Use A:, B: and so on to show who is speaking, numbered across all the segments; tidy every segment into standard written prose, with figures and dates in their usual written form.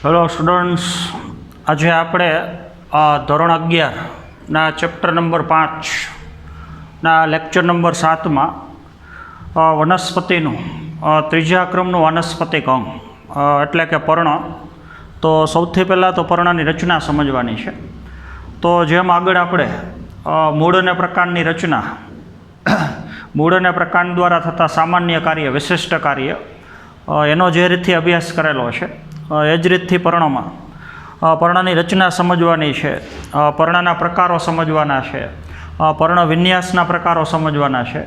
A: Hello students, આજે આપણે ધોરણ 11ના ચેપ્ટર નંબર 5ના લેક્ચર નંબર 7માં વનસ્પતિનું ત્રીજા ક્રમનું વાનસ્પતિક અંગ એટલે કે પર્ણ. તો સૌથી પહેલાં તો પર્ણની રચના સમજવાની છે. તો જેમ આગળ આપણે મૂળ અને પ્રકાંડની રચના, મૂળ અને પ્રકાંડ દ્વારા થતા સામાન્ય કાર્ય, વિશિષ્ટ કાર્ય, એનો જે રીતથી અભ્યાસ કરેલો છે એ જ રીતથી પર્ણમાં પર્ણની રચના સમજવાની છે, પર્ણના પ્રકારો સમજવાના છે, પર્ણ વિન્યાસના પ્રકારો સમજવાના છે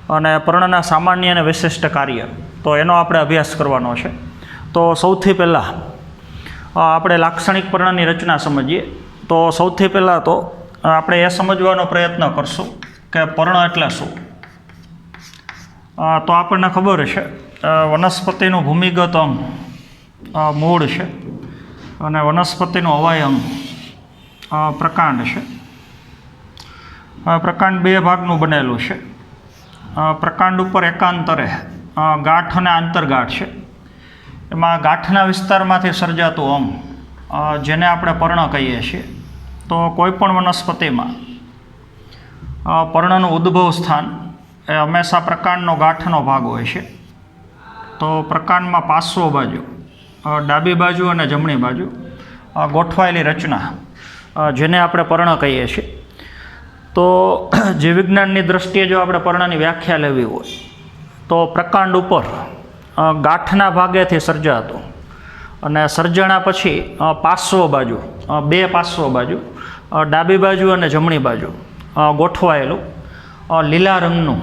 A: અને પર્ણના સામાન્ય અને વિશિષ્ટ કાર્ય, તો એનો આપણે અભ્યાસ કરવાનો છે. તો સૌથી પહેલાં આપણે લાક્ષણિક પર્ણની રચના સમજીએ. તો સૌથી પહેલાં તો આપણે એ સમજવાનો પ્રયત્ન કરશું કે પર્ણ એટલે શું. તો આપણને ખબર છે વનસ્પતિનું ભૂમિગત અંગ મૂળ છે અને વનસ્પતિનું અવાય અંગ પ્રકાંડ છે. પ્રકાંડ બે ભાગનું બનેલું છે. પ્રકાંડ ઉપર એકાંતરે ગાંઠ અને આંતરગાંઠ છે. એમાં ગાંઠના વિસ્તારમાંથી સર્જાતું અંગ જેને આપણે પર્ણ કહીએ છીએ. તો કોઈપણ વનસ્પતિમાં પર્ણનું ઉદ્ભવ સ્થાન એ હંમેશા પ્રકાંડનો ગાંઠનો ભાગ હોય છે. તો પ્રકાંડમાં પાર્શ્વ બાજુ, ડાબી બાજુ અને જમણી બાજુ ગોઠવાયેલી રચના જેને આપણે પર્ણ કહીએ છીએ. તો જીવવિજ્ઞાનની દૃષ્ટિએ જો આપણે પર્ણની વ્યાખ્યા લેવી હોય તો પ્રકાંડ ઉપર ગાંઠના ભાગેથી સર્જાતું અને સર્જણા પછી પાર્શ્વ બાજુ, બે પાર્શ્વ બાજુ, ડાબી બાજુ અને જમણી બાજુ ગોઠવાયેલું લીલા રંગનું,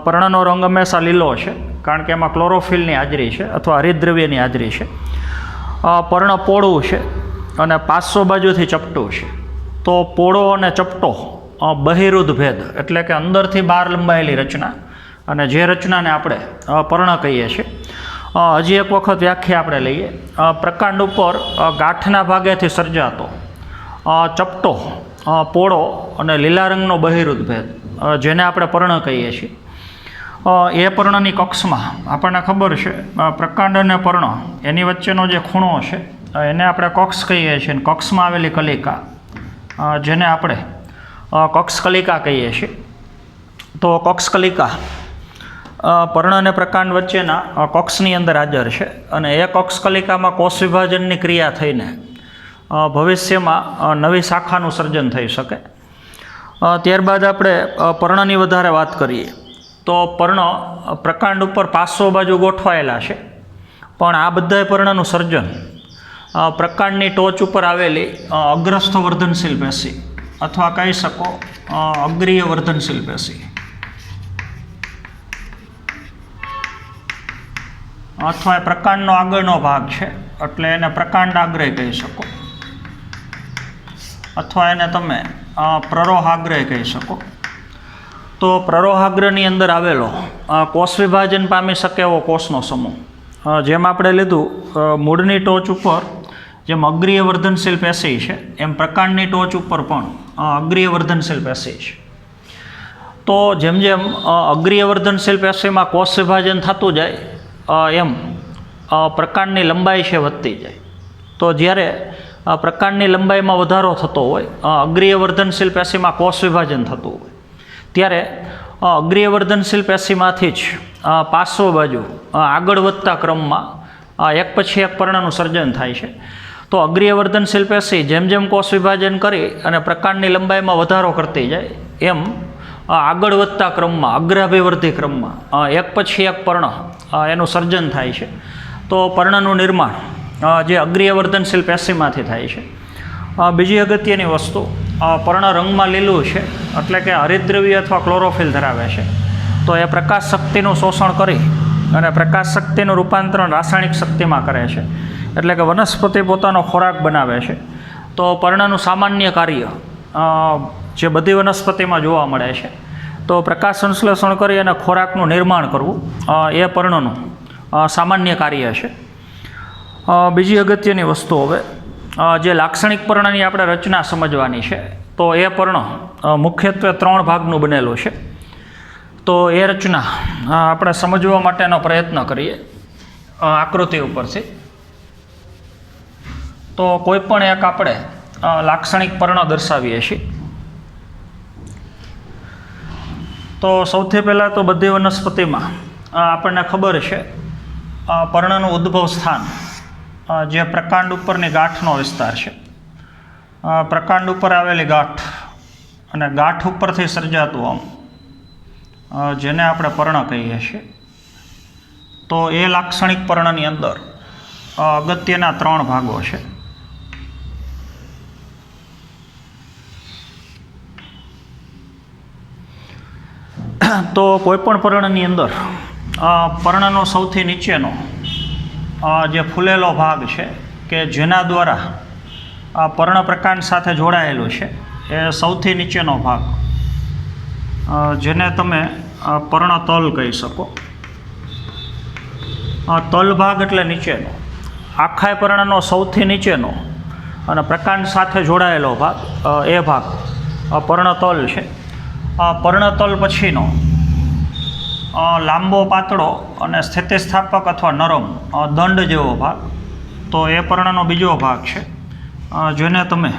A: પર્ણનો રંગ હંમેશા લીલો છે કારણ કે એમાં ક્લોરોફિલની હાજરી છે અથવા હરિતદ્રવ્યની હાજરી છે. પર્ણ પોળું છે અને પાર્શ્વ બાજુથી ચપટું છે. તો પોળો અને ચપટો બહિરુદ્ધ ભેદ એટલે કે અંદરથી બહાર લંબાયેલી રચના, અને જે રચનાને આપણે પર્ણ કહીએ છીએ. હજી એક વખત વ્યાખ્યા આપણે લઈએ. પ્રકાંડ ઉપર ગાંઠના ભાગેથી સર્જાતો ચપટો, પોળો અને લીલા રંગનો બહિરુદ્ધ ભેદ જેને આપણે પર્ણ કહીએ છીએ. એ પર્ણની કક્ષમાં આપણને ખબર છે પ્રકાંડ અને પર્ણ એની વચ્ચેનો જે ખૂણો છે એને આપણે કક્ષ કહીએ છીએ. કક્ષમાં આવેલી કલિકા જેને આપણે કક્ષકલિકા કહીએ છીએ. તો કક્ષકલિકા પર્ણ અને પ્રકાંડ વચ્ચેના કક્ષની અંદર હાજર છે અને એ કક્ષકલિકામાં કોષ વિભાજનની ક્રિયા થઈને ભવિષ્યમાં નવી શાખાનું સર્જન થઈ શકે. ત્યારબાદ આપણે પર્ણની વધારે વાત કરીએ તો પર્ણ પ્રકાંડ ઉપર પાર્શ્વ બાજુ ગોઠવાયેલા છે, પણ આ બધા પર્ણનું સર્જન પ્રકાંડની ટોચ ઉપર આવેલી અગ્રસ્થ વર્ધનશીલ પેશી અથવા કહી શકો અગ્રીય વર્ધનશીલ પેશી અથવા એ પ્રકાંડનો આગળનો ભાગ છે એટલે એને પ્રકાંડાગ્રય કહી શકો અથવા એને તમે પ્રરોહાગ્રય કહી શકો. તો પ્રરોહાગ્રની અંદર આવેલો કોષ વિભાજન પામી શકે એવો કોષનો સમૂહ, જેમ આપણે લીધું મૂળની ટોચ ઉપર જેમ અગ્રીય વર્ધનશીલ પેશી છે એમ પ્રકાંડની ટોચ ઉપર પણ અગ્રીય વર્ધનશીલ પેશી છે. તો જેમ જેમ અગ્રીય વર્ધનશીલ પેશીમાં કોષ વિભાજન થતું જાય એમ પ્રકાંડની લંબાઈ છે વધતી જાય. તો જ્યારે પ્રકાંડની લંબાઈમાં વધારો થતો હોય, અગ્રીય વર્ધનશીલ પેશીમાં કોષ વિભાજન થતું હોય, ત્યારે અગ્રીય વર્ધનશીલ પેશીમાંથી જ પાર્શ્વ બાજુ આગળ વધતા ક્રમમાં એક પછી એક પર્ણનું સર્જન થાય છે. તો અગ્રીય વર્ધનશીલ પેશી જેમ જેમ કોષ વિભાજન કરી અને પ્રકાંડની લંબાઈમાં વધારો કરતી જાય એમ આગળ વધતા ક્રમમાં, અગ્રાભિવર્ધી ક્રમમાં એક પછી એક પર્ણ એનું સર્જન થાય છે. તો પર્ણનું નિર્માણ જે અગ્રીય વર્ધનશીલ પેશીમાંથી થાય છે. બીજી અગત્યની વસ્તુ, પર્ણ રંગમાં લીલું છે એટલે કે હરિતદ્રવ્ય અથવા ક્લોરોફિલ ધરાવે છે. તો એ પ્રકાશ શક્તિનું શોષણ કરી અને પ્રકાશ શક્તિનું રૂપાંતરણ રાસાયણિક શક્તિમાં કરે છે. એટલે કે વનસ્પતિ પોતાનો ખોરાક બનાવે છે. તો પર્ણનું સામાન્ય કાર્ય જે બધી વનસ્પતિમાં જોવા મળે છે, તો પ્રકાશ સંશ્લેષણ કરી અને ખોરાકનું નિર્માણ કરવું એ પર્ણનું સામાન્ય કાર્ય છે. બીજી અગત્યની વસ્તુ, હવે જે લાક્ષણિક પર્ણની આપણે રચના સમજવાની છે, તો એ પર્ણ મુખ્યત્વે 3 ભાગનું બનેલું છે. તો એ રચના આપણે સમજવા માટેનો પ્રયત્ન કરીએ આકૃતિ ઉપરથી. તો કોઈ પણ એક આપણે લાક્ષણિક પર્ણ દર્શાવીએ છીએ. તો સૌથી પહેલાં તો બધી વનસ્પતિમાં આપણને ખબર છે પર્ણનું ઉદ્ભવ સ્થાન જે પ્રકાંડ ઉપરની ગાંઠનો વિસ્તાર છે. પ્રકાંડ ઉપર આવેલી ગાંઠ અને ગાંઠ ઉપરથી સર્જાતું આમ જેને આપણે પર્ણ કહીએ છીએ. તો એ લાક્ષણિક પર્ણની અંદર અગત્યના 3 ભાગો છે. તો કોઈપણ પર્ણની અંદર પર્ણનો સૌથી નીચેનો જે ફૂલેલો ભાગ છે કે જેના દ્વારા પર્ણ પ્રકાંડ સાથે જોડાયેલું છે એ સૌથી નીચેનો ભાગ જેને તમે પર્ણતલ કહી શકો. તલ ભાગ એટલે નીચેનો, આખા પર્ણનો સૌથી નીચેનો અને પ્રકાંડ સાથે જોડાયેલો ભાગ એ ભાગ પર્ણતલ છે. પર્ણતલ પછીનો લાંબો પાતળો અને સ્થિતિસ્થાપક અથવા નરમ દંડ જેવો ભાગ, તો એ પર્ણનો બીજો ભાગ છે જેને તમે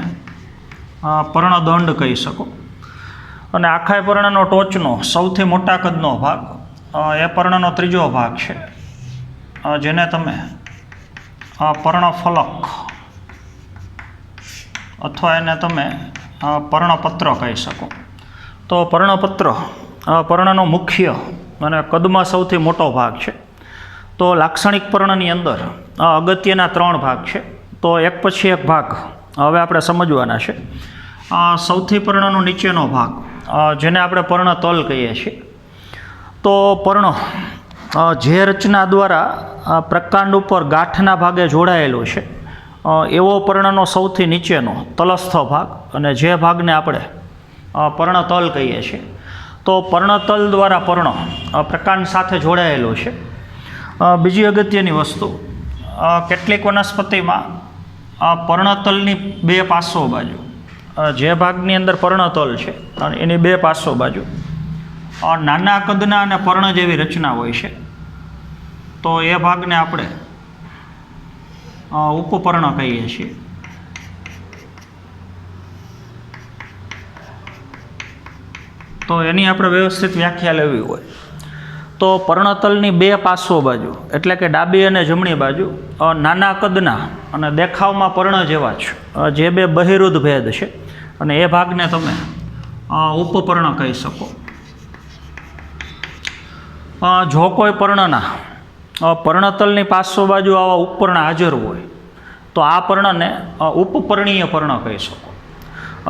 A: પર્ણદંડ કહી શકો. અને આખા પર્ણનો ટોચનો સૌથી મોટા કદનો ભાગ એ પર્ણનો ત્રીજો ભાગ છે જેને તમે પર્ણફલક અથવા એને તમે પર્ણપત્ર કહી શકો. તો પર્ણપત્ર પર્ણનો મુખ્ય અને કદમાં સૌથી મોટો ભાગ છે. તો લાક્ષણિક પર્ણની અંદર અગત્યના 3 ભાગ છે. તો એક પછી એક ભાગ હવે આપણે સમજવાના છે. સૌથી પર્ણનો નીચેનો ભાગ જેને આપણે પર્ણતલ કહીએ છીએ. તો પર્ણ જે રચના દ્વારા પ્રકાંડ ઉપર ગાંઠના ભાગે જોડાયેલો છે એવો પર્ણનો સૌથી નીચેનો તલસ્થ ભાગ, અને જે ભાગને આપણે પર્ણતલ કહીએ છીએ. તો પર્ણતલ દ્વારા પર્ણ પ્રકાંડ સાથે જોડાયેલો છે. બીજી અગત્યની વસ્તુ, કેટલીક વનસ્પતિમાં પર્ણતલની 2 પાર્શ્વ બાજુ, જે ભાગની અંદર પર્ણતલ છે એની 2 પાર્શ્વ બાજુ નાના કદના અને પર્ણ જેવી રચના હોય છે. તો એ ભાગને આપણે ઉપપર્ણ કહીએ છીએ. તો એની આપણે વ્યવસ્થિત વ્યાખ્યા લેવી હોય તો પર્ણતલની 2 પાર્શ્વ બાજુ એટલે કે ડાબી અને જમણી બાજુ નાના કદના અને દેખાવમાં પર્ણ જેવા જ જે 2 બહિરુદ્ધ ભેદ છે અને એ ભાગને તમે ઉપપર્ણ કહી શકો. જો કોઈ પર્ણના પર્ણતલની પાર્શ્વ બાજુ આવા ઉપપર્ણ હાજર હોય તો આ પર્ણને ઉપપર્ણીય પર્ણ કહી શકો.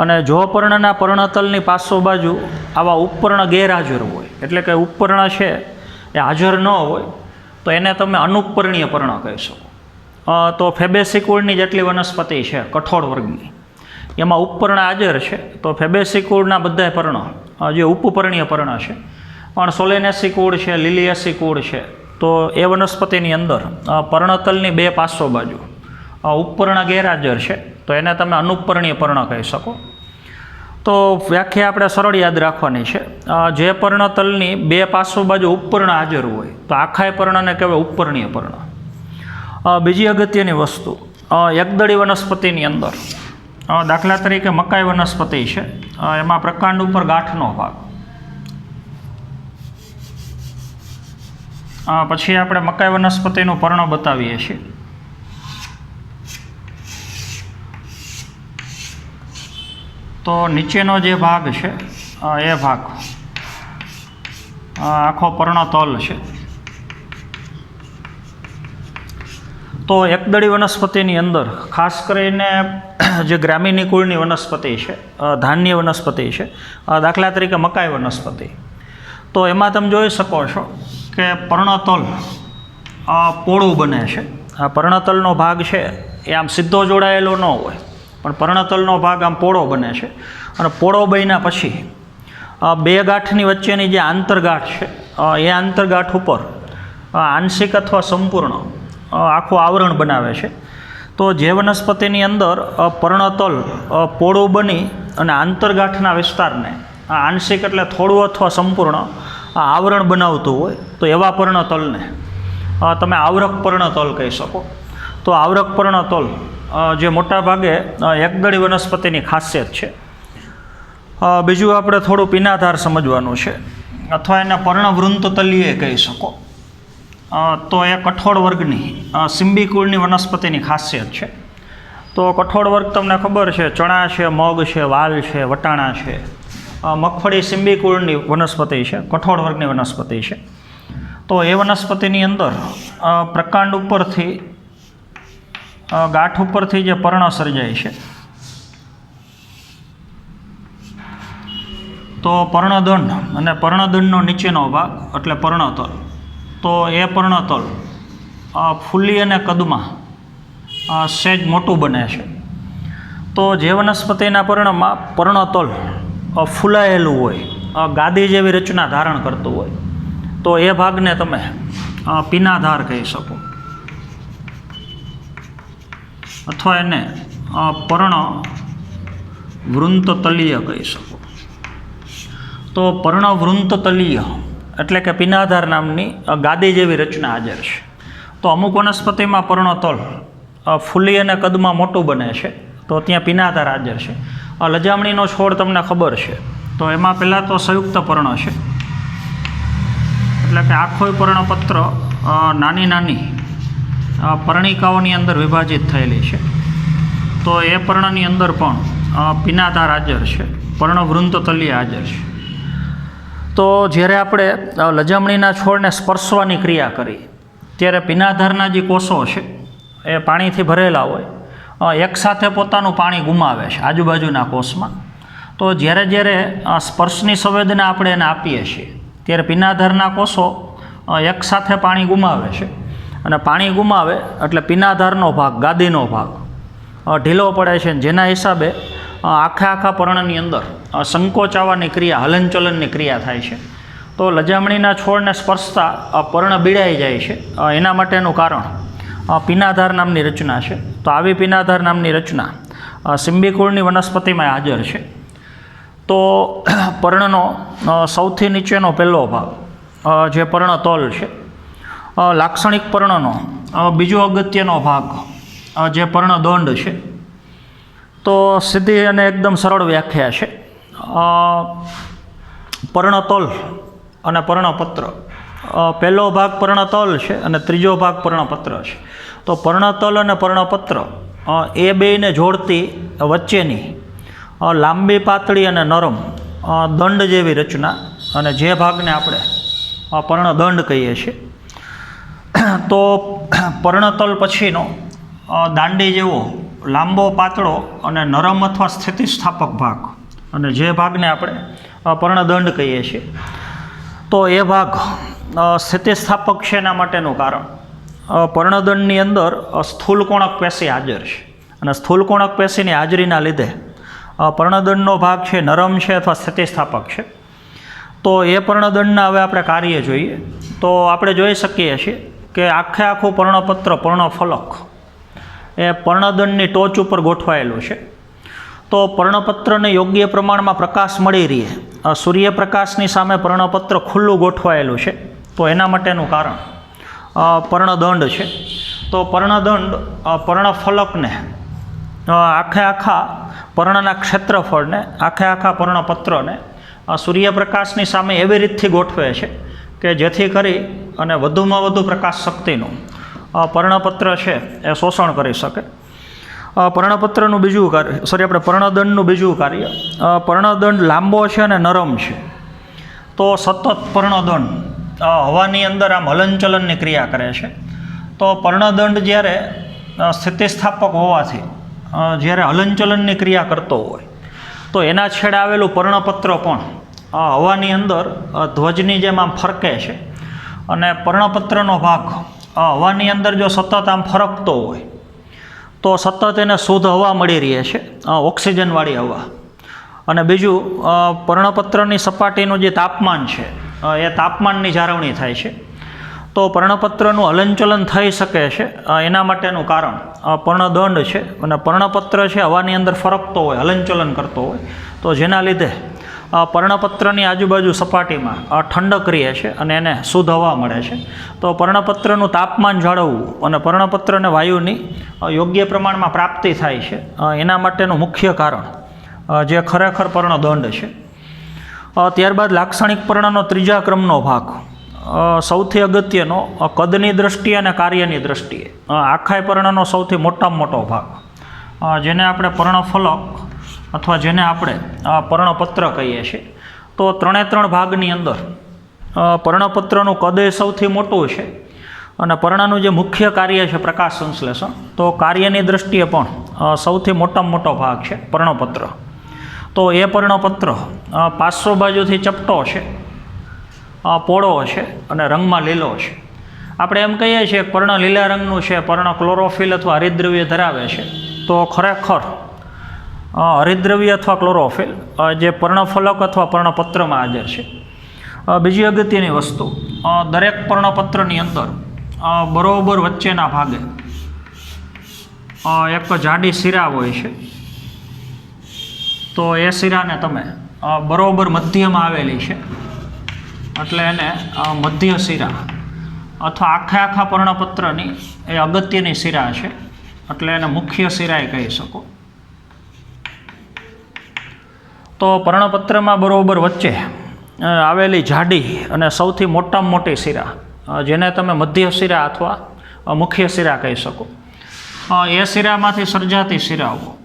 A: અને જો પર્ણના પર્ણતલની પાર્શ્વ બાજુ આવા ઉપપર્ણ ગેરહાજર હોય એટલે કે ઉપપર્ણ છે એ હાજર ન હોય તો એને તમે અનુપર્ણીય પર્ણ કહી શકો. તો ફેબેસી કુળની જેટલી વનસ્પતિ છે કઠોળ વર્ગની એમાં ઉપપર્ણ હાજર છે. તો ફેબેસી કુળના બધા પર્ણ જે ઉપપર્ણીય પર્ણ છે. પણ સોલેનેસી કુળ છે, લિલિએસી કુળ છે, તો એ વનસ્પતિની અંદર પર્ણતલની 2 પાર્શ્વ બાજુ ઉપપર્ણ ગેરહાજર છે તો એને તમે અનુપર્ણીય પર્ણ કહી શકો. તો વ્યાખ્યા આપણે સરળ યાદ રાખવાની છે. જે પર્ણતલની 2 પાર્શ્વ બાજુ ઉપપર્ણ હાજર હોય તો આખા પર્ણને કહેવાય ઉપપર્ણીય પર્ણ. બીજી અગત્યની વસ્તુ, એકદળી વનસ્પતિની અંદર દાખલા તરીકે મકાઈ વનસ્પતિ છે, એમાં પ્રકાંડ ઉપર ગાંઠનો ભાગ. પછી આપણે મકાઈ વનસ્પતિનું પર્ણ બતાવીએ છીએ. તો નીચેનો જે ભાગ છે એ ભાગ આખો પર્ણતલ છે. તો એકદળી વનસ્પતિની અંદર ખાસ કરીને જે ગ્રામીની કુળની વનસ્પતિ છે, ધાન્ય વનસ્પતિ છે, દાખલા તરીકે મકાઈ વનસ્પતિ, તો એમાં તમે જોઈ શકો છો કે પર્ણતલ પોળું બને છે. આ પર્ણતલનો ભાગ છે એ આમ સીધો જોડાયેલો ન હોય પણ પર્ણતલનો ભાગ આમ પોળો બને છે. અને પોળો બન્યા પછી 2 ગાંઠની વચ્ચેની જે આંતરગાંઠ છે એ આંતરગાંઠ ઉપર આંશિક અથવા સંપૂર્ણ આખું આવરણ બનાવે છે. તો જે વનસ્પતિની અંદર પર્ણતલ પોળું બની અને આંતરગાંઠના વિસ્તારને આંશિક એટલે થોડું અથવા સંપૂર્ણ આવરણ બનાવતું હોય તો એવા પર્ણતલને તમે આવરક પર્ણતલ કહી શકો. તો આવરક પર્ણતલ જે મોટા ભાગે એકદળી વનસ્પતિની ખાસિયત છે. બીજું આપણે થોડું પીનાધાર સમજવાનું છે, અથવા એને પર્ણવૃંત તલીય કહી શકો. તો એ કઠોળ વર્ગની સિંબી કુળની વનસ્પતિની ખાસિયત છે. તો કઠોળ વર્ગ તમને ખબર છે, ચણા છે, મગ છે, વાલ છે, વટાણા છે. મગફળી સિંબી કુળની વનસ્પતિ છે, કઠોળ વર્ગની વનસ્પતિ છે. તો એ વનસ્પતિની અંદર પ્રકાંડ ઉપરથી ગાંઠ ઉપરથી જે પર્ણ સર્જાય છે, તો પર્ણદંડ અને પર્ણદંડનો નીચેનો ભાગ એટલે પર્ણતલ, તો એ પર્ણતલ ફૂલી અને કદમાં સહેજ મોટું બને છે. તો જે વનસ્પતિના પર્ણમાં પર્ણતલ ફૂલાયેલું હોય, ગાદી જેવી રચના ધારણ કરતું હોય, તો એ ભાગને તમે પીનાધાર કહી શકો, અથવા એને પર્ણવૃંતતલીય કહી શકો. તો પર્ણવૃંતતલીય એટલે કે પીનાધાર નામની ગાદી જેવી રચના હાજર છે. તો અમુક વનસ્પતિમાં પર્ણતલ ફૂલી અને કદમાં મોટું બને છે, તો ત્યાં પીનાધાર હાજર છે. લજામણીનો છોડ તમને ખબર છે, તો એમાં પહેલાં તો સંયુક્ત પર્ણ છે, એટલે કે આખો પર્ણપત્ર નાની નાની પર્ણિકાઓની અંદર વિભાજિત થયેલી છે. તો એ પર્ણની અંદર પણ પીનાધાર હાજર છે, પર્ણવૃંતતલીય હાજર છે. તો જ્યારે આપણે લજામણીના છોડને સ્પર્શવાની ક્રિયા કરી, ત્યારે પીનાધારના જે કોષો છે એ પાણીથી ભરેલા હોય, એકસાથે પોતાનું પાણી ગુમાવે છે આજુબાજુના કોષમાં. તો જ્યારે સ્પર્શની સંવેદના આપણે એને આપીએ છીએ, ત્યારે પીનાધારના કોષો એકસાથે પાણી ગુમાવે છે, અને પાણી ગુમાવે એટલે પીનાધારનો ભાગ, ગાદીનો ભાગ ઢીલો પડે છે, જેના હિસાબે આખા પર્ણની અંદર સંકોચાવાની ક્રિયા, હલનચલનની ક્રિયા થાય છે. તો લજામણીના છોડને સ્પર્શતા પર્ણ બીડાઈ જાય છે. એના માટેનું કારણ પીનાધાર નામની રચના છે. તો આવી પીનાધાર નામની રચના સિંબી કુળની વનસ્પતિમાં હાજર છે. તો પર્ણનો સૌથી નીચેનો પહેલો ભાગ જે પર્ણતલ છે, લાક્ષણિક પર્ણનો બીજો અગત્યનો ભાગ જે પર્ણદંડ છે, તો સીધી અને એકદમ સરળ વ્યાખ્યા છે. પર્ણતલ અને પર્ણપત્ર, પહેલો ભાગ પર્ણતલ છે અને ત્રીજો ભાગ પર્ણપત્ર છે. તો પર્ણતલ અને પર્ણપત્ર એ બેયને જોડતી વચ્ચેની લાંબી, પાતળી અને નરમ દંડ જેવી રચના, અને જે ભાગને આપણે પર્ણદંડ કહીએ છીએ. તો પર્ણતલ પછીનો દાંડી જેવો લાંબો, પાતળો અને નરમ અથવા સ્થિતિસ્થાપક ભાગ, અને જે ભાગને આપણે પર્ણદંડ કહીએ છીએ, તો એ ભાગ સ્થિતિસ્થાપક છે. એના માટેનું કારણ પર્ણદંડની અંદર સ્થૂલકોણક પેશી હાજર છે, અને સ્થૂલકોણક પેશીની હાજરીના લીધે પર્ણદંડનો ભાગ છે નરમ છે અથવા સ્થિતિસ્થાપક છે. તો એ પર્ણદંડના હવે આપણે કાર્ય જોઈએ. તો આપણે જોઈ શકીએ છીએ કે આખું પર્ણપત્ર, પર્ણફલક એ પર્ણદંડની ટોચ ઉપર ગોઠવાયેલું છે. તો પર્ણપત્રને યોગ્ય પ્રમાણમાં પ્રકાશ મળી રહે, સૂર્યપ્રકાશની સામે પર્ણપત્ર ખુલ્લું ગોઠવાયેલું છે, તો એના માટેનું કારણ પર્ણદંડ છે. તો પર્ણદંડ પર્ણફલકને આખા પર્ણના ક્ષેત્રફળને, આખા પર્ણપત્રને સૂર્યપ્રકાશની સામે એવી રીતથી ગોઠવે છે કે જેથી કરી અને વધુમાં વધુ પ્રકાશ શક્તિનું પર્ણપત્ર છે એ શોષણ કરી શકે. પર્ણપત્રનું બીજું કાર્ય, પર્ણદંડનું બીજું કાર્ય, પર્ણદંડ લાંબો છે અને નરમ છે. તો સતત પર્ણદંડ હવાની અંદર આમ હલનચલનની ક્રિયા કરે છે. તો પર્ણદંડ જ્યારે સ્થિતિસ્થાપક હોવાથી જ્યારે હલનચલનની ક્રિયા કરતો હોય, તો એના છેડે આવેલું પર્ણપત્ર પણ હવાની અંદર ધ્વજની જેમ આમ ફરકે છે. અને પર્ણપત્રનો ભાગ હવાની અંદર જો સતત આમ ફરકતો હોય, તો સતત એને શુદ્ધ હવા મળી રહે છે, ઓક્સિજનવાળી હવા. અને બીજું, પર્ણપત્રની સપાટીનું જે તાપમાન છે એ તાપમાનની જાળવણી થાય છે. તો પર્ણપત્રનું હલનચલન થઈ શકે છે, એના માટેનું કારણ પર્ણદંડ છે. અને પર્ણપત્ર છે હવાની અંદર ફરકતો હોય, હલનચલન કરતો હોય, તો જેના લીધે પર્ણપત્રની આજુબાજુ સપાટીમાં ઠંડક રહે છે અને એને શુદ્ધ હવા મળે છે. તો પર્ણપત્રનું તાપમાન જાળવવું અને પર્ણપત્રને વાયુની યોગ્ય પ્રમાણમાં પ્રાપ્તિ થાય છે એના માટેનું મુખ્ય કારણ જે ખરેખર પર્ણદંડ છે. ત્યારબાદ લાક્ષણિક પર્ણનો ત્રીજા ક્રમનો ભાગ સૌથી અગત્યનો કદની દ્રષ્ટિએ અને કાર્યની દ્રષ્ટિએ આખાય પર્ણનો સૌથી મોટામાં મોટો ભાગ જેને આપણે પર્ણફલક અથવા જેને આપણે પર્ણપત્ર કહીએ છીએ. તો 3 ભાગની અંદર પર્ણપત્રનું કદ એ સૌથી મોટું છે અને પર્ણનું જે મુખ્ય કાર્ય છે પ્રકાશ સંશ્લેષણ, તો કાર્યની દ્રષ્ટિએ પણ સૌથી મોટામાં મોટો ભાગ છે પર્ણપત્ર. તો એ પર્ણપત્ર પાર્શ્વ બાજુથી ચપટો છે, પોળો છે અને રંગમાં લીલો છે. આપણે એમ કહીએ છીએ પર્ણ લીલા રંગનું છે, પર્ણ ક્લોરોફિલ અથવા હરિતદ્રવ્ય ધરાવે છે. તો ખરેખર હરિતદ્રવ્ય અથવા ક્લોરોફિલ જે પર્ણફલક અથવા પર્ણપત્રમાં હાજર છે. બીજી અગત્યની વસ્તુ, દરેક પર્ણપત્રની અંદર બરોબર વચ્ચેના ભાગે એક જાડી શિરા હોય છે. તો એ શિરાને તમે બરોબર મધ્યમાં આવેલી છે એટલે એને મધ્ય શિરા અથવા આખા પર્ણપત્રની એ અગત્યની શિરા છે એટલે એને મુખ્ય શિરાએ કહી શકો. તો પર્ણપત્રમાં બરોબર વચ્ચે આવેલી જાડી અને સૌથી મોટામાં મોટી શિરા જેને તમે મધ્ય શિરા અથવા મુખ્ય શિરા કહી શકો, એ શિરામાંથી સર્જાતી શિરાઓ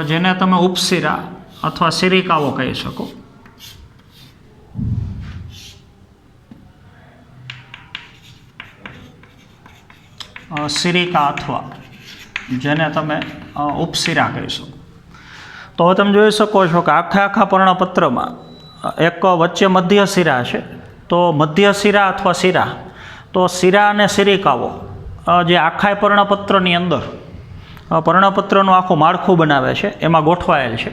A: જેને તમે ઉપશિરા અથવા શિરિકાઓ કહી શકો. શિરિકા અથવા જેને તમે ઉપશિરા કહી શકો. તો હવે તમે જોઈ શકો છો કે આખા પર્ણપત્રમાં એક વચ્ચે મધ્ય શિરા છે. તો મધ્ય શિરા અથવા શિરા, તો શિરા અને શિરિકાઓ જે આખા પર્ણપત્રની અંદર પર્ણપત્રનું આખું માળખું બનાવે છે એમાં ગોઠવાયેલ છે,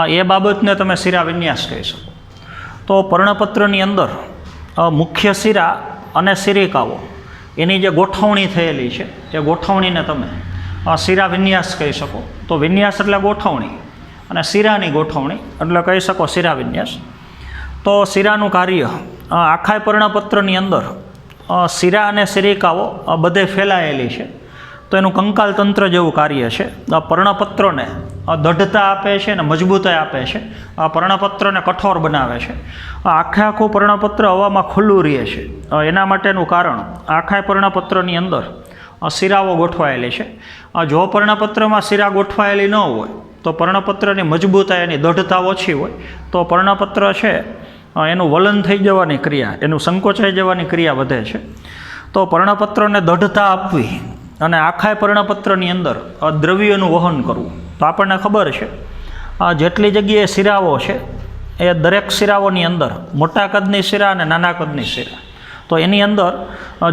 A: એ બાબતને તમે શિરા વિન્યાસ કહી શકો. તો પર્ણપત્રની અંદર મુખ્ય શિરા અને શિરિકાઓ એની જે ગોઠવણી થયેલી છે એ ગોઠવણીને તમે શિરા વિન્યાસ કહી શકો. તો વિન્યાસ એટલે ગોઠવણી અને શિરાની ગોઠવણી એટલે કહી શકો શિરા વિન્યાસ. તો શિરાનું કાર્ય આખા પર્ણપત્રની અંદર શિરા અને શિરિકાઓ બધે ફેલાયેલી છે. તો એનું કંકાલ તંત્ર જેવું કાર્ય છે. પર્ણપત્રોને દઢતા આપે છે અને મજબૂતાઈ આપે છે, પર્ણપત્રને કઠોર બનાવે છે. આખું પર્ણપત્ર હવામાં ખુલ્લું રહે છે એના માટેનું કારણ આખા પર્ણપત્રની અંદર શિરાઓ ગોઠવાયેલી છે. જો પર્ણપત્રમાં શિરા ગોઠવાયેલી ન હોય તો પર્ણપત્રની મજબૂતાઈ, એની દઢતા ઓછી હોય તો પર્ણપત્ર છે એનું વલન થઈ જવાની ક્રિયા, એનું સંકોચાઈ જવાની ક્રિયા વધે છે. તો પર્ણપત્રને દઢતા આપવી અને આખા પર્ણપત્રની અંદર દ્રવ્યનું વહન કરવું. તો આપણને ખબર છે જેટલી જગ્યાએ શિરાઓ છે એ દરેક શિરાઓની અંદર મોટા કદની શિરા અને નાના કદની શિરા, તો એની અંદર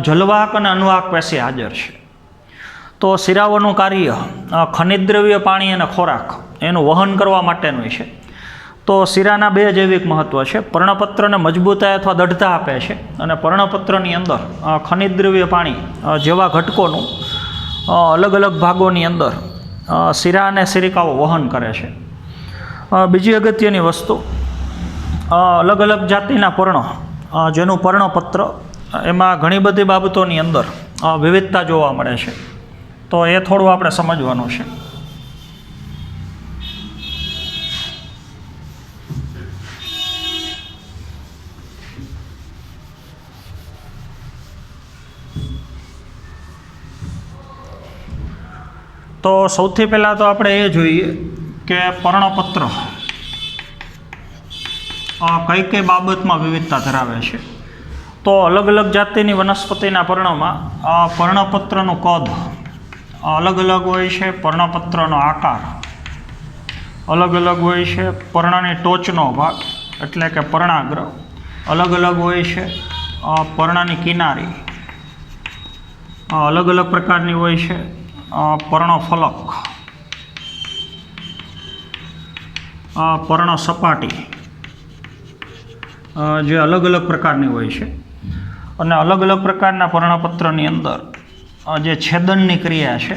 A: જલવાહક અને અનુવાહક પેશી હાજર છે. તો શિરાઓનું કાર્ય ખનિજ દ્રવ્ય, પાણી અને ખોરાક એનું વહન કરવા માટેનું છે. તો શિરાના 2 જૈવિક મહત્વ છે. પર્ણપત્રને મજબૂતાઈ અથવા દઢતા આપે છે અને પર્ણપત્રની અંદર ખનિજ દ્રવ્ય, પાણી જેવા ઘટકોનું અલગ અલગ ભાગોની અંદર શિરા અને શિરિકાઓ વહન કરે છે. બીજી અગત્યની વસ્તુ, અલગ અલગ જાતિના પર્ણ જેનું પર્ણપત્ર, એમાં ઘણી બધી બાબતોની અંદર વિવિધતા જોવા મળે છે. તો એ થોડું આપણે સમજવાનું છે. તો સૌથી પહેલાં તો આપણે એ જોઈએ કે પર્ણપત્ર કઈ બાબતમાં વિવિધતા ધરાવે છે. તો અલગ અલગ જાતિની વનસ્પતિના પર્ણમાં પર્ણપત્રનું કદ અલગ અલગ હોય છે, પર્ણપત્રનો આકાર અલગ અલગ હોય છે, પર્ણની ટોચનો ભાગ એટલે કે પર્ણાગ્ર અલગ અલગ હોય છે, પર્ણની કિનારી અલગ અલગ પ્રકારની હોય છે, પર્ણફલક, પર્ણ સપાટી જે અલગ અલગ પ્રકારની હોય છે. અને અલગ અલગ પ્રકારના પર્ણપત્રની અંદર જે છેદનની ક્રિયા છે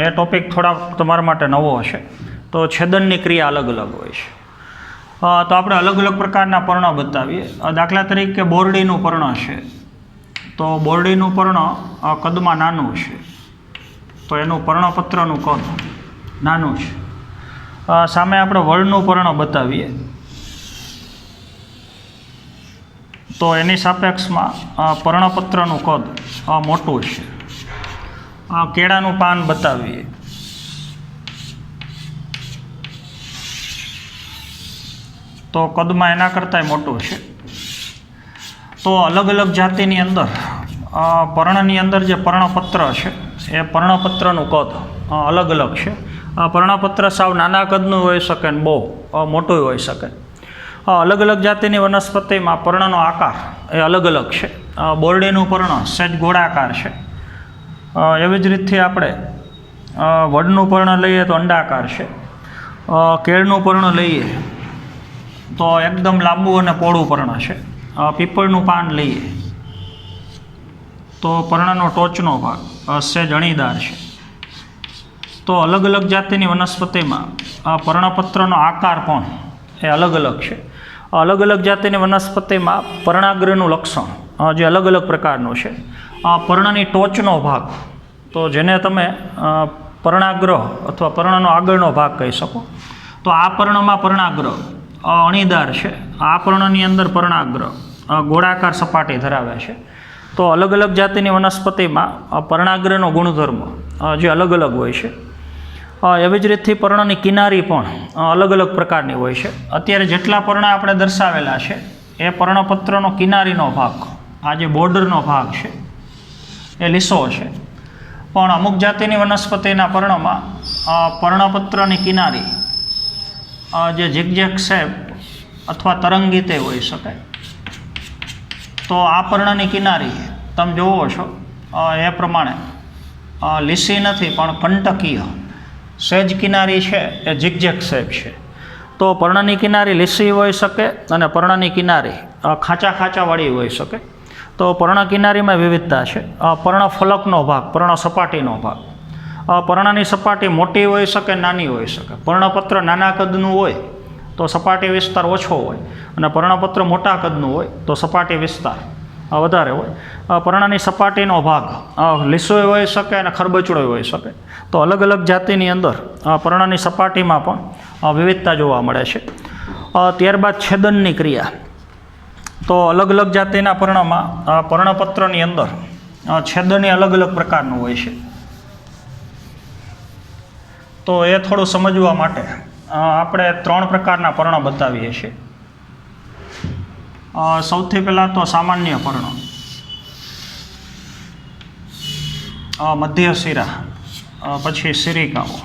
A: એ ટોપિક થોડા તમારા માટે નવો હશે. તો છેદનની ક્રિયા અલગ અલગ હોય છે. તો આપણે અલગ અલગ પ્રકારના પર્ણ બતાવીએ. દાખલા તરીકે બોરડીનું પર્ણ છે, તો બોરડીનું પર્ણ કદમાં નાનું છે, તો એનું પર્ણપત્રનું કદ નાનું છે. સામે આપણે વડનું પર્ણ બતાવીએ, તો એની સાપેક્ષમાં પર્ણપત્રનું કદ મોટું છે. કેળાનું પાન બતાવીએ, તો કદમાં એના કરતાંય મોટું છે. તો અલગ અલગ જાતિની અંદર પર્ણની અંદર જે પર્ણપત્ર છે એ પર્ણપત્રનું કદ અલગ અલગ છે. પર્ણપત્ર સાવ નાના કદનું હોઈ શકે ને બહુ મોટું હોઈ શકે. અલગ અલગ જાતિની વનસ્પતિમાં પર્ણનો આકાર એ અલગ અલગ છે. બોરડીનું પર્ણ સહેજ ગોળાકાર છે. એવી જ રીતથી આપણે વડનું પર્ણ લઈએ તો અંડાકાર છે. કેળનું પર્ણ લઈએ તો એકદમ લાંબુ અને પહોળું પર્ણ છે. પીપળનું પાન લઈએ તો પર્ણનો ટોચનો ભાગ સહેજ અણીદાર છે. તો અલગ અલગ જાતિની વનસ્પતિમાં પર્ણપત્રનો આકાર પણ એ અલગ અલગ છે. અલગ અલગ જાતિની વનસ્પતિમાં પર્ણાગ્રનું લક્ષણ જે અલગ અલગ પ્રકારનું છે. પર્ણની ટોચનો ભાગ, તો જેને તમે પર્ણાગ્ર અથવા પર્ણનો આગળનો ભાગ કહી શકો, તો આ પર્ણમાં પર્ણાગ્ર અણીદાર છે. આ પર્ણની અંદર પર્ણાગ્ર ગોળાકાર સપાટી ધરાવે છે. તો અલગ અલગ જાતિની વનસ્પતિમાં પર્ણાગ્રનો ગુણધર્મ જે અલગ અલગ હોય છે. એવી જ રીતથી પર્ણની કિનારી પણ અલગ અલગ પ્રકારની હોય છે. અત્યારે જેટલા પર્ણ આપણે દર્શાવેલા છે એ પર્ણપત્રનો કિનારીનો ભાગ, આ જે બોર્ડરનો ભાગ છે એ લીસો છે. પણ અમુક જાતિની વનસ્પતિના પર્ણમાં પર્ણપત્રની કિનારી જે ઝિગઝેગ શેપ અથવા તરંગીતે હોઈ શકે. તો આ પર્ણની કિનારી તમે જુઓ છો એ પ્રમાણે લીસી નથી પણ કંટકીય સહેજ કિનારી છે એ ઝિગઝેગ શેપ છે. તો પર્ણની કિનારી લીસી હોઈ શકે અને પર્ણની કિનારી ખાંચાવાળી હોઈ શકે. તો પર્ણ કિનારીમાં વિવિધતા છે. પર્ણ ફલકનો ભાગ, પર્ણ સપાટીનો ભાગ, પર્ણની સપાટી મોટી હોઈ શકે, નાની હોઈ શકે. પર્ણપત્ર નાના કદનું હોય તો સપાટી વિસ્તાર ઓછો હોય, અને પર્ણપત્ર મોટા કદનું હોય તો સપાટી વિસ્તાર વધારે હોય. પર્ણની સપાટીનો ભાગ લીસોય હોઈ શકે અને ખરબચડોય હોઈ શકે. તો અલગ અલગ જાતિની અંદર પર્ણની સપાટીમાં પણ વિવિધતા જોવા મળે છે. ત્યારબાદ છેદનની ક્રિયા. તો અલગ અલગ જાતિના પર્ણમાં પર્ણપત્રની અંદર છેદન અલગ અલગ પ્રકારનું હોય છે. તો એ થોડું સમજવા માટે આપણે 3 પ્રકારના પર્ણ બતાવીએ છીએ. સૌથી પહેલાં તો સામાન્ય પર્ણ, મધ્ય શિરા, પછી શિરિકાઓ.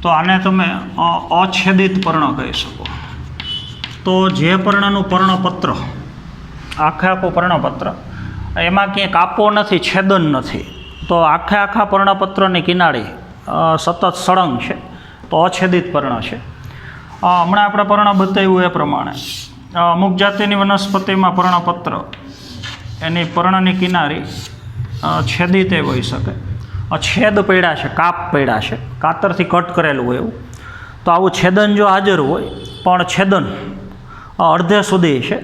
A: તો આને તમે અછેદિત પર્ણ કહી શકો. તો જે પર્ણનું પર્ણપત્ર આખું પર્ણપત્ર એમાં ક્યાંય કાપો નથી, છેદન નથી, તો આખા પર્ણપત્રની કિનારી સતત સળંગ છે, તો અછેદિત પર્ણ છે. હમણાં આપણે પર્ણ બતાવ્યું એ પ્રમાણે અમુક જાતિની વનસ્પતિમાં પર્ણપત્ર એની પર્ણની કિનારી છેદિત હોઈ શકે. છેદ પડ્યા છે, કાપ પડ્યા છે, કાતરથી કટ કરેલું હોય એવું. તો આવું છેદન જો હાજર હોય પણ છેદન અડધે સુધી છે,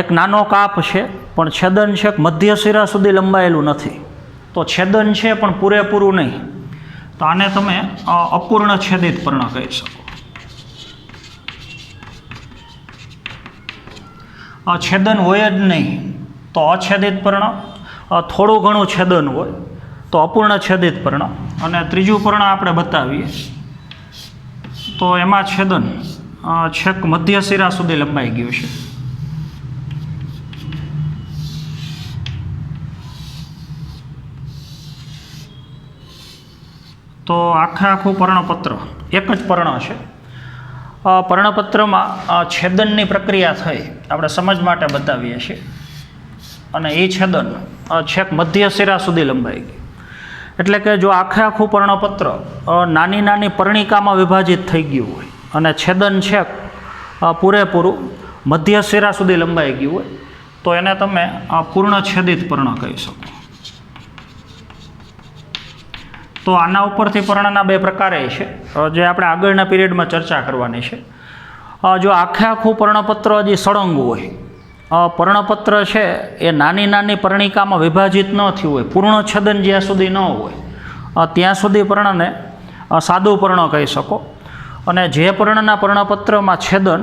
A: એક નાનો કાપ છે પણ છેદન છે મધ્ય શિરા સુધી લંબાયેલું નથી, તો છેદન છે પણ પૂરેપૂરું નહીં, તો આને તમે અપૂર્ણ છેદિત પર્ણ કહી શકો. છેદન હોય જ નહીં તો અછેદિત પર્ણ, થોડું ઘણું છેદન હોય તો અપૂર્ણ છેદિત પર્ણ. અને ત્રીજું પર્ણ આપણે બતાવીએ તો એમાં છેદન છેક મધ્ય શિરા સુધી લંબાઈ ગયું છે. તો આખું પર્ણપત્ર એક જ પર્ણ છે. પર્ણપત્રમાં છેદનની પ્રક્રિયા થઈ આપણે સમજ માટે બતાવીએ છીએ, અને એ છેદન છેક મધ્ય શિરા સુધી લંબાઈ ગયું. એટલે કે જો આખું પર્ણપત્ર નાની નાની પર્ણિકામાં વિભાજિત થઈ ગયું હોય અને છેદન છેક પૂરેપૂરું મધ્ય શિરા સુધી લંબાઈ ગયું હોય તો એને તમે પૂર્ણ છેદિત પર્ણ કહી શકો. તો આના ઉપરથી પર્ણના બે પ્રકારે છે, જે આપણે આગળના પીરિયડમાં ચર્ચા કરવાની છે. જો આખે આખું પર્ણપત્ર હજી સળંગ હોય, પર્ણપત્ર છે એ નાની નાની પર્ણિકામાં વિભાજિત ન થયું હોય, પૂર્ણ છેદન જ્યાં સુધી ન હોય ત્યાં સુધી પર્ણને સાદું પર્ણ કહી શકો. અને જે પર્ણના પર્ણપત્રમાં છેદન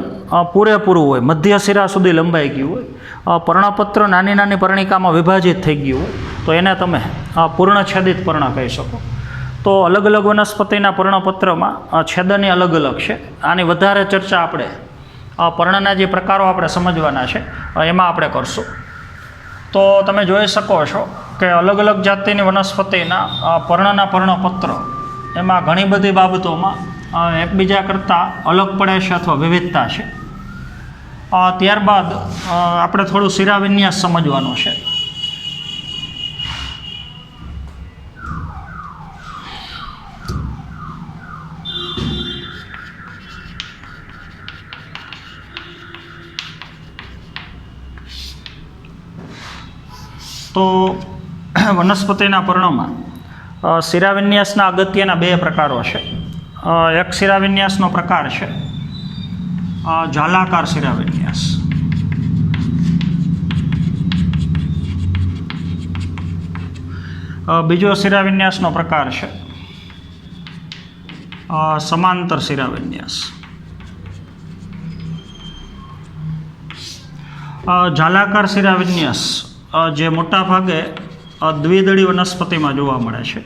A: પૂરેપૂરું હોય, મધ્ય શિરા સુધી લંબાઈ ગયું હોય, પર્ણપત્ર નાની નાની પર્ણિકામાં વિભાજિત થઈ ગયું હોય, તો એને તમે પૂર્ણ છેદિત પર્ણ કહી શકો. તો અલગ અલગ વનસ્પતિના પર્ણપત્રમાં છેદન અલગ અલગ છે. આની વધારે ચર્ચા આપણે પર્ણના જે પ્રકારો આપણે સમજવાના છે એમાં આપણે કરશું. તો તમે જોઈ શકો છો કે અલગ અલગ જાતિની વનસ્પતિના પર્ણના પર્ણપત્ર એમાં ઘણી બધી બાબતોમાં એકબીજા કરતાં અલગ પડે છે અથવા વિવિધતા છે. ત્યારબાદ આપણે થોડું શિરાવિન્યાસ સમજવાનું છે. તો વનસ્પતિના પર્ણમાં શિરાવિન્યાસના અગત્યના બે પ્રકારો છે. એક શિરાવિન્યાસનો પ્રકાર છે જાલાકાર શિરાવિન્યાસ. બીજો શિરાવિન્યાસનો પ્રકાર છે સમાંતર શિરાવિન્યાસ. જાલાકાર શિરાવિન્યાસ જે મોટા ભાગે દ્વિદળી વનસ્પતિમાં જોવા મળે છે,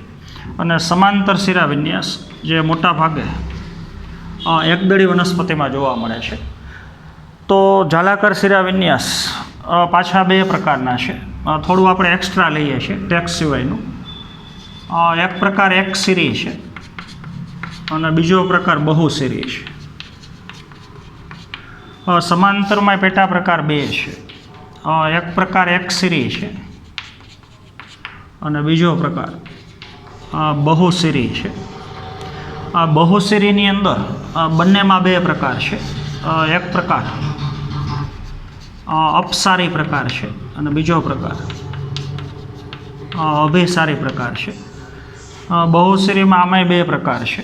A: અને સમાંતર શિરાવિન્યાસ જે મોટા ભાગે એકદળી વનસ્પતિમાં જોવા મળે છે. તો જાલાકાર શિરાવિન્યાસ પાછા બે પ્રકારના છે. થોડું આપણે એક્સ્ટ્રા લઈએ છીએ ટેક્સ સિવાયનું. એક પ્રકાર એક શિરી છે અને બીજો પ્રકાર બહુશિરી છે. સમાંતરમાં પેટા પ્રકાર બે છે. એક પ્રકાર એક શિરી છે અને બીજો પ્રકાર બહુશિરી છે. બહુશિરીની અંદર બંનેમાં બે પ્રકાર છે. એક પ્રકાર અપસારી પ્રકાર છે અને બીજો પ્રકાર અભિસારી પ્રકાર છે. બહુશિરીમાં આમાંય બે પ્રકાર છે.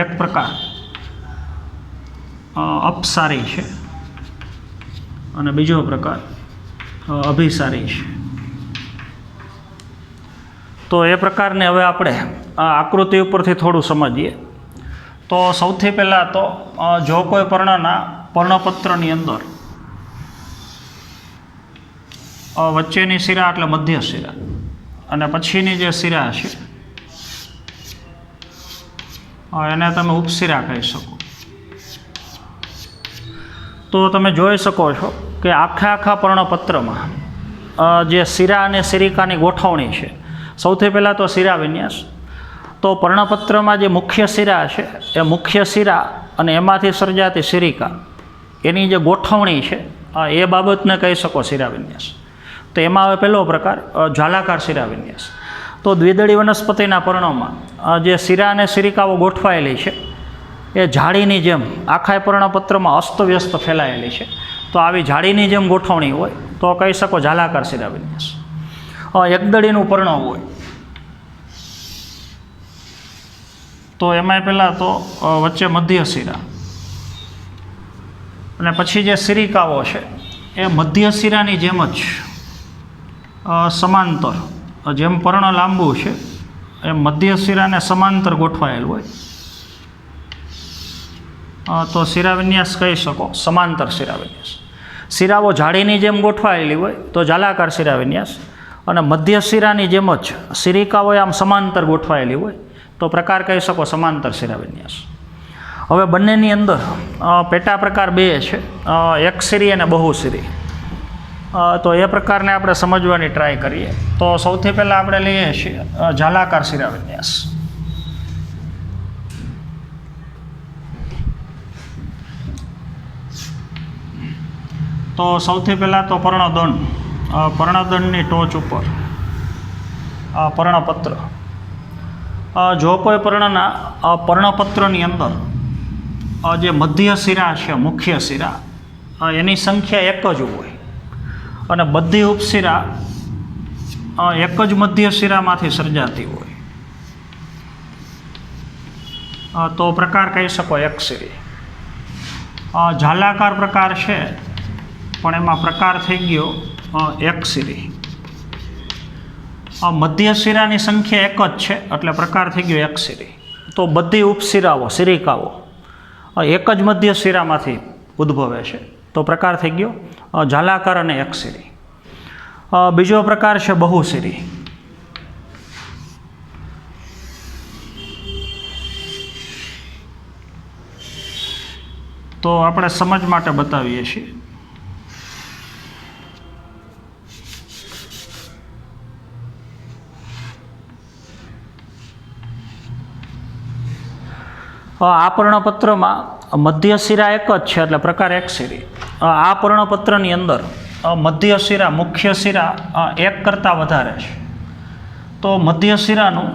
A: એક પ્રકાર અપસારી છે અને બીજો પ્રકાર અભિસારી છે. તો એ પ્રકારને હવે આપણે આકૃતિ ઉપરથી થોડું સમજીએ. તો સૌથી પહેલાં તો જો કોઈ પર્ણના પર્ણપત્રની અંદર વચ્ચેની શિરા એટલે મધ્ય શિરા અને પછીની જે શિરા છે એને તમે ઉપશિરા કહી શકો. તો તમે જોઈ શકો છો કે આખા પર્ણપત્રમાં જે શિરા અને શિરિકાની ગોઠવણી છે. સૌથી પહેલાં તો શિરાવિન્યાસ. તો પર્ણપત્રમાં જે મુખ્ય શિરા છે એ મુખ્ય શિરા અને એમાંથી સર્જાતી શિરિકા એની જે ગોઠવણી છે એ બાબતને કહી શકો શિરાવિન્યાસ. તો એમાં હવે પહેલો પ્રકાર જ્વાલાકાર શિરાવિન્યાસ. તો દ્વિદળી વનસ્પતિના પર્ણોમાં જે શિરા અને શિરિકાઓ ગોઠવાયેલી છે એ ઝાડીની જેમ આખા પર્ણપત્રમાં અસ્તવ્યસ્ત ફેલાયેલી છે. તો આવી ઝાડીની જેમ ગોઠવણી હોય તો કહી શકો જ્વાલાકાર શિરાવિન્યાસ. એકદળીનું પર્ણ હોય તો એમાંય પહેલાં તો વચ્ચે મધ્ય શિરા અને પછી જે શિરિકાઓ છે એ મધ્ય શિરાની જેમ જ સમાંતર, જેમ પર્ણ લાંબુ છે એ મધ્ય શિરાને સમાંતર ગોઠવાયેલું હોય તો શિરાવિન્યાસ કહી શકો સમાંતર શિરાવિન્યાસ. શિરાઓ ઝાડીની જેમ ગોઠવાયેલી હોય તો જ્વાલાકાર શિરાવિન્યાસ, અને મધ્ય શિરાની જેમ જ શિરિકાઓ આમ સમાંતર ગોઠવાયેલી હોય તો પ્રકાર કહી શકો સમાંતર શિરાવિન્યાસ. હવે બંનેની અંદર પેટા પ્રકાર બે છે, એક શિરી અને બહુશિરી. તો એ પ્રકારને આપણે સમજવાની ટ્રાય કરીએ. તો સૌથી પહેલાં આપણે લઈએ છીએ જ્વાલાકાર શિરાવિન્યાસ. તો સૌથી પહેલાં તો પર્ણદંડ. પર્ણદંડની ટોચ ઉપર પર્ણપત્ર. જો કોઈ પર્ણના પર્ણપત્રની અંદર જે મધ્ય શિરા છે, મુખ્ય શિરા, એની સંખ્યા એક જ હોય અને બધી ઉપશિરા એક જ મધ્ય શિરામાંથી સર્જાતી હોય. તો પ્રકાર કહી શકો એકશિરી. ઝાલાકાર પ્રકાર છે પણ એમાં પ્રકાર થઈ ગયો એકશિરી. મધ્ય શિરાની સંખ્યા એક જ છે એટલે પ્રકાર થઈ ગયો એકશિરી. તો બધી ઉપશિરાઓ શિરિકાઓ એક જ મધ્ય શિરામાંથી ઉદ્ભવે છે તો પ્રકાર થઈ ગયો ઝાલાકાર અને એકશિરી. બીજો પ્રકાર છે બહુશિરી. તો આપણે સમજ માટે બતાવીએ છીએ. આ પર્ણપત્રમાં મધ્ય શિરા એક જ છે એટલે પ્રકાર એકશિરી. આ પર્ણપત્રની અંદર મધ્ય શિરા મુખ્ય શિરા એક કરતાં વધારે છે તો મધ્ય શિરાનું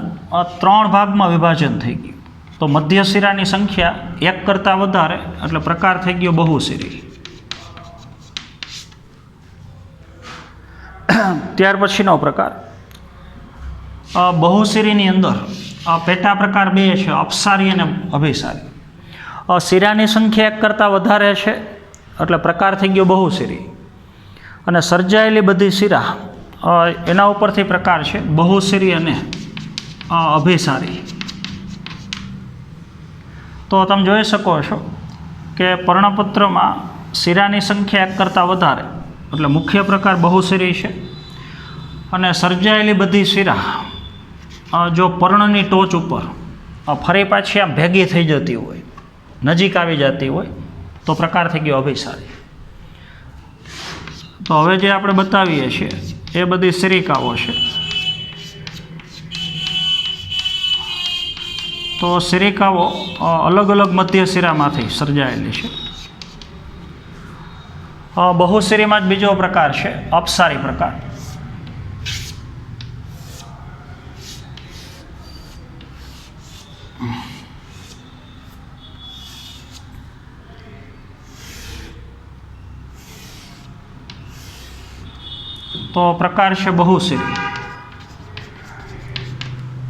A: 3 ભાગમાં વિભાજન થઈ ગયું. તો મધ્ય શિરાની સંખ્યા એક કરતાં વધારે એટલે પ્રકાર થઈ ગયો બહુશિરી. ત્યાર પછીનો પ્રકાર બહુશિરીની અંદર પેટા પ્રકાર 2 છે, અપસારી અને અભિસારી. શિરાની સંખ્યા એક કરતાં વધારે છે એટલે પ્રકાર થઈ ગયો બહુશિરી. અને સર્જાયેલી બધી શિરા એના ઉપરથી પ્રકાર છે બહુશિરી અને અભિસારી. તો તમે જોઈ શકો છો કે પર્ણપત્રમાં શિરાની સંખ્યા એક કરતાં વધારે એટલે મુખ્ય પ્રકાર બહુશિરી છે. અને સર્જાયેલી બધી શિરા જો પર્ણની ટોચ ઉપર ફરી પાછી આમ ભેગી થઈ જતી હોય, નજીક આવી જતી હોય તો પ્રકાર થઈ ગયો અભિસારી. તો હવે જે આપણે બતાવીએ છીએ એ બધી શિરિકાઓ છે. તો શિરિકાઓ અલગ અલગ મધ્ય શિરામાંથી સર્જાયેલી છે. બહુશિરીમાં જ બીજો પ્રકાર છે અપસારી પ્રકાર. તો પ્રકાર છે બહુશિરી.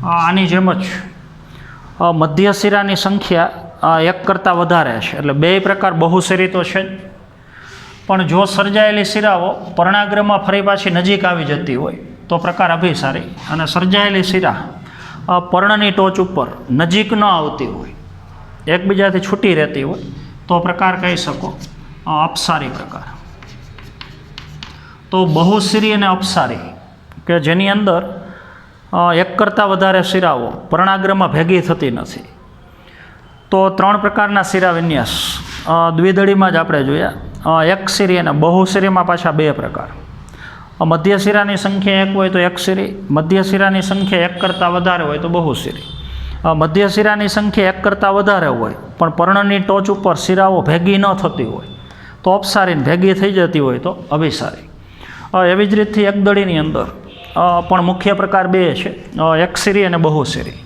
A: આની જેમ જ મધ્ય શિરાની સંખ્યા એક કરતાં વધારે છે એટલે બે પ્રકાર બહુશિરી તો છે જ. પણ જો સર્જાયેલી શિરાઓ પર્ણાગ્રમાં ફરી પાછી નજીક આવી જતી હોય તો પ્રકાર અભિસારી. અને સર્જાયેલી શિરા પર્ણની ટોચ ઉપર નજીક ન આવતી હોય, એકબીજાથી છૂટી રહેતી હોય તો પ્રકાર કહી શકો અપસારી પ્રકાર. તો બહુશિરી અને અપસારી કે જેની અંદર એક કરતાં વધારે શિરાઓ પર્ણાગ્રમાં ભેગી થતી નથી. તો 3 પ્રકારના શિરા વિન્યાસ દ્વિદળીમાં જ આપણે જોયા. એકશિરી અને બહુશિરીમાં પાછા 2 પ્રકાર. મધ્ય શિરાની સંખ્યા 1 હોય તો એકશિરી, મધ્ય શિરાની સંખ્યા 1 કરતાં વધારે હોય તો બહુશિરી. મધ્ય શિરાની સંખ્યા 1 કરતાં વધારે હોય પણ પર્ણની ટોચ ઉપર શિરાઓ ભેગી ન થતી હોય તો અપસારી, ભેગી થઈ જતી હોય તો અભિસારી. એવી જ રીતથી એકદળીની અંદર પણ મુખ્ય પ્રકાર 2 છે, એકશિરી અને બહુશિરી.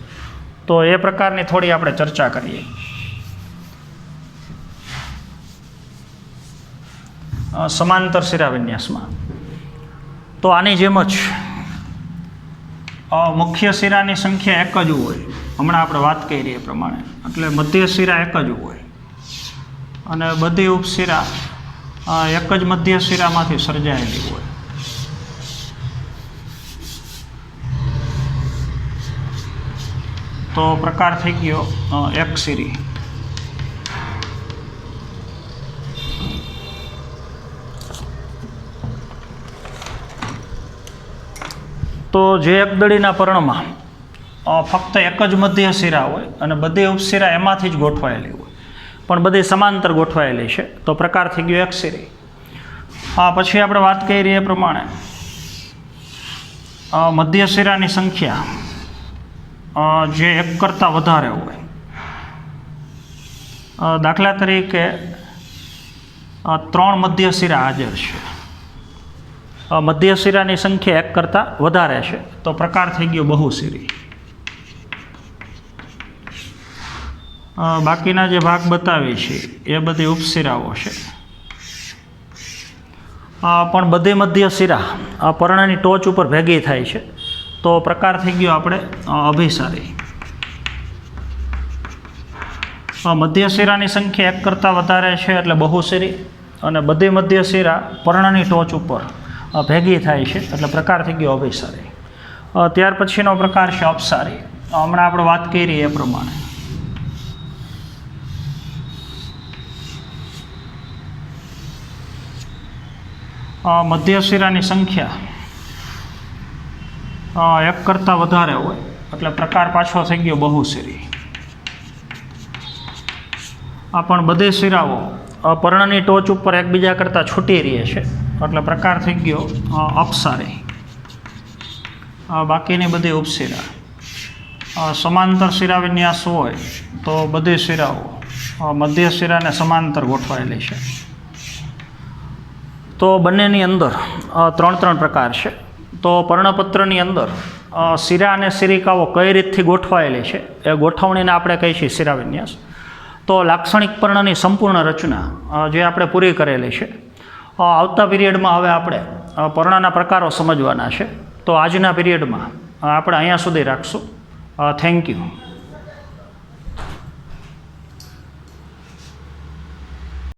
A: તો એ પ્રકારની થોડી આપણે ચર્ચા કરીએ. સમાંતર શિરા વિન્યાસમાં તો આની જેમ જ મુખ્ય શિરાની સંખ્યા એક જ હોય, હમણાં આપણે વાત કરી એ પ્રમાણે, એટલે મધ્ય શિરા એક જ હોય અને બધી ઉપશિરા એક જ મધ્ય શિરામાંથી સર્જાયેલી હોય. તો પ્રકાર થઈ ગયો એકશિરી. તો જે એકદળીના પર્ણમાં ફક્ત એક જ મધ્ય શિરા હોય અને બધી ઉપશિરા એમાંથી જ ગોઠવાયેલી હોય પણ બધી સમાંતર ગોઠવાયેલી છે તો પ્રકાર થઈ ગયો એકશિરી. પછી આપણે વાત કરી એ પ્રમાણે મધ્ય શિરાની સંખ્યા જે 1 કરતાં વધારે હોય, દાખલા તરીકે 3 મધ્ય શિરા હાજર છે, મધ્ય શિરાની સંખ્યા 1 કરતાં વધારે છે તો પ્રકાર થઈ ગયો બહુશિરી. બાકીના જે ભાગ બતાવી છે એ બધી ઉપશિરાઓ છે. પણ બધી મધ્ય શિરા પર્ણની ટોચ ઉપર ભેગી થાય છે તો પ્રકાર થઈ ગયો આપણે અભિસારી. મધ્ય શિરાની સંખ્યા એક કરતાં વધારે છે એટલે બહુશિરી, અને બધી મધ્ય શિરા પર્ણની ટોચ ઉપર ભેગી થાય છે એટલે પ્રકાર થઈ ગયો અભિસારી. ત્યાર પછીનો પ્રકાર છે અપસારી. હમણાં આપણે વાત કરી એ પ્રમાણે મધ્ય શિરાની સંખ્યા એક કરતાં વધારે હોય એટલે પ્રકાર પાછો થઈ ગયો બહુશિરી. આ પણ બધી શિરાઓ પર્ણની ટોચ ઉપર એકબીજા કરતાં છૂટી રહે છે એટલે પ્રકાર થઈ ગયો અપસારી. બાકીની બધી ઉપશિરા. સમાંતર શિરા વિન્યાસ હોય તો બધી શિરાઓ મધ્ય શિરાને સમાંતર ગોઠવાયેલી છે. તો બંનેની અંદર ત્રણ પ્રકાર છે. તો પર્ણપત્રની અંદર શિરા અને શિરિકાઓ કઈ રીતથી ગોઠવાયેલી છે એ ગોઠવણીને આપણે કહીએ છીએ શિરા વિન્યાસ. તો લાક્ષણિક પર્ણની સંપૂર્ણ રચના જે આપણે પૂરી કરેલી છે. આવતા પીરિયડમાં હવે આપણે પર્ણના પ્રકારો સમજવાના છે. તો આજના પીરિયડમાં આપણે અહીંયા સુધી રાખશું. Thank you.